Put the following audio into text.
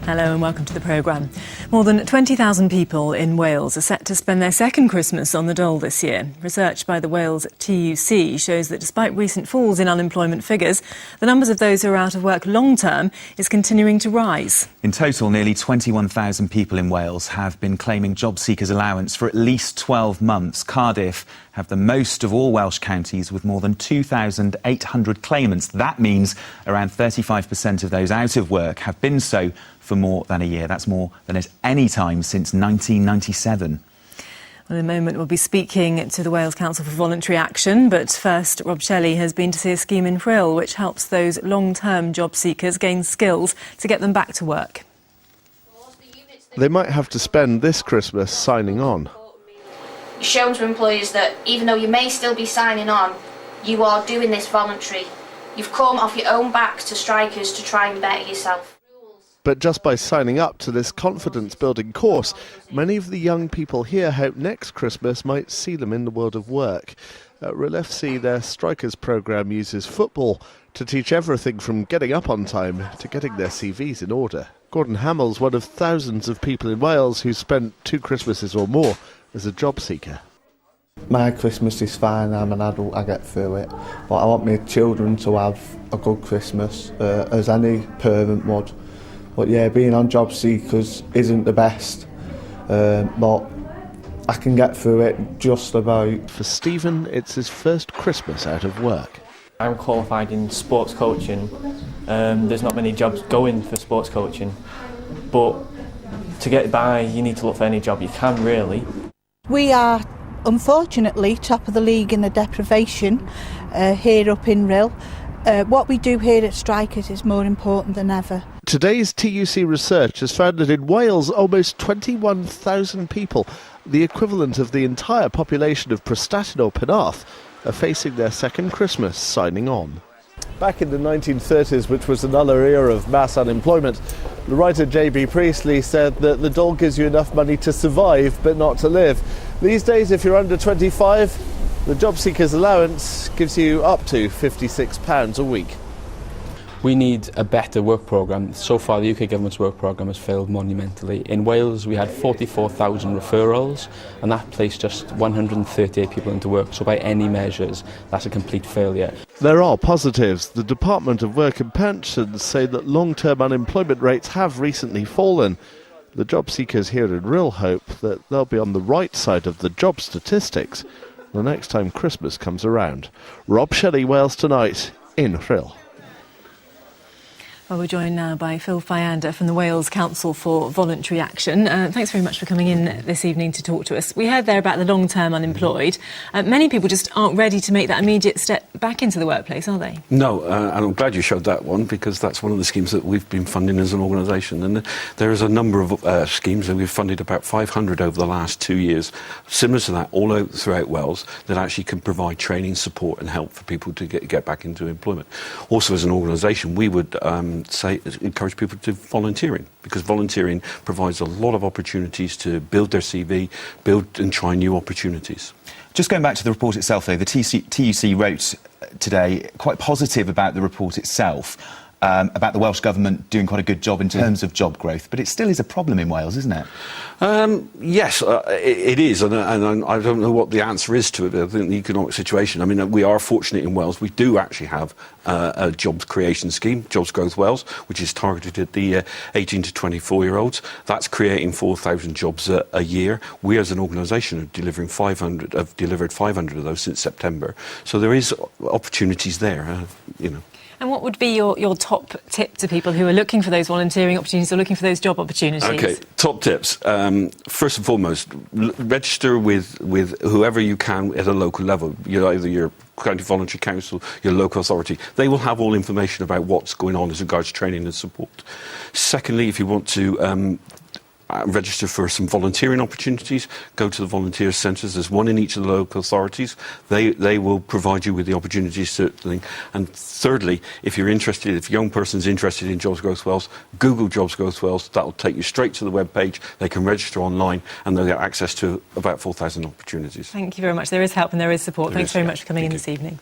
Hello and welcome to the programme. More than 20,000 people in Wales are set to spend their second Christmas on the dole this year. Research by the Wales TUC shows that despite recent falls in unemployment figures, the numbers of those who are out of work long-term is continuing to rise. In total, nearly 21,000 people in Wales have been claiming job seekers allowance for at least 12 months. Cardiff have the most of all Welsh counties with more than 2,800 claimants. That means around 35% of those out of work have been so for more than a year. That's more than at any time since 1997. Well, in a moment we'll be speaking to the Wales Council for Voluntary Action, but first Rob Shelley has been to see a scheme in Rhyl which helps those long-term job seekers gain skills to get them back to work. They might have to spend this Christmas signing on. Shown to employers that even though you may still be signing on, you are doing this voluntary. You've come off your own back to strikers to try and better yourself. But just by signing up to this confidence-building course, many of the young people here hope next Christmas might see them in the world of work. At Rhyl FC, their strikers programme uses football to teach everything from getting up on time to getting their CVs in order. Gordon HAMILL's one of thousands of people in Wales who spent 2 Christmases or more as a job seeker. My Christmas is fine, I'm an adult, I get through it. But I want my children to have a good Christmas, as any parent would. But yeah, being on job seekers isn't the best, but I can get through it just about. For Stephen, it's his first Christmas out of work. I'm qualified in sports coaching. There's not many jobs going for sports coaching, but to get by you need to look for any job you can, really. We are unfortunately top of the league in the deprivation here up in Rhyl. What we do here at Strikers is more important than ever. Today's TUC research has found that in Wales, almost 21,000 people, the equivalent of the entire population of Prestatyn or Penarth, are facing their second Christmas signing on. Back in the 1930s, which was another era of mass unemployment, the writer J.B. Priestley said that the dole gives you enough money to survive but not to live. These days, if you're under 25, the job seekers allowance gives you up to £56 a week. We need a better work programme. So far the UK government's work programme has failed monumentally. In Wales we had 44,000 referrals and that placed just 138 people into work, so by any measures that's a complete failure. There are positives. The Department of Work and Pensions say that long-term unemployment rates have recently fallen. The job seekers here in Rhyl hope that they'll be on the right side of the job statistics the next time Christmas comes around. Rob Shelley, Wales Tonight, in Rhyl. Well, we're joined now by Phil Fiander from the Wales Council for Voluntary Action. Thanks very much for coming in this evening to talk to us. We heard there about the long-term unemployed. Many people just aren't ready to make that immediate step back into the workplace, are they? No, and I'm glad you showed that one because that's one of the schemes that we've been funding as an organisation. And there is a number of schemes, and we've funded about 500 over the last 2 years, similar to that all out throughout Wales, that actually can provide training, support and help for people to get back into employment. Also, as an organisation, we would encourage people to volunteering, because volunteering provides a lot of opportunities to build their CV, build and try new opportunities. Just going back to the report itself, though, the TUC wrote today quite positive about the report itself, about the Welsh Government doing quite a good job in terms of job growth, but it still is a problem in Wales, isn't it? Yes, it is, and I don't know what the answer is to it. I think the economic situation, I mean, we are fortunate in Wales. We do actually have a jobs creation scheme, Jobs Growth Wales, which is targeted at the 18 to 24-year-olds. That's creating 4,000 jobs a year. We as an organisation have delivered 500 of those since September. So there is opportunities there, you know. And what would be your top tip to people who are looking for those volunteering opportunities or looking for those job opportunities? OK, top tips. First and foremost, register with whoever you can at a local level. Either your county voluntary council, your local authority. They will have all information about what's going on as regards training and support. Secondly, if you want to register for some volunteering opportunities, go to the volunteer centres. There's one in each of the local authorities. They will provide you with the opportunities to think. And thirdly, if you're interested, if a young person's interested in Jobs Growth Wales, Google Jobs Growth Wales. That will take you straight to the web page. They can register online and they'll get access to about 4,000 opportunities. Thank you very much. There is help and there is support. Thanks very much for coming in this evening.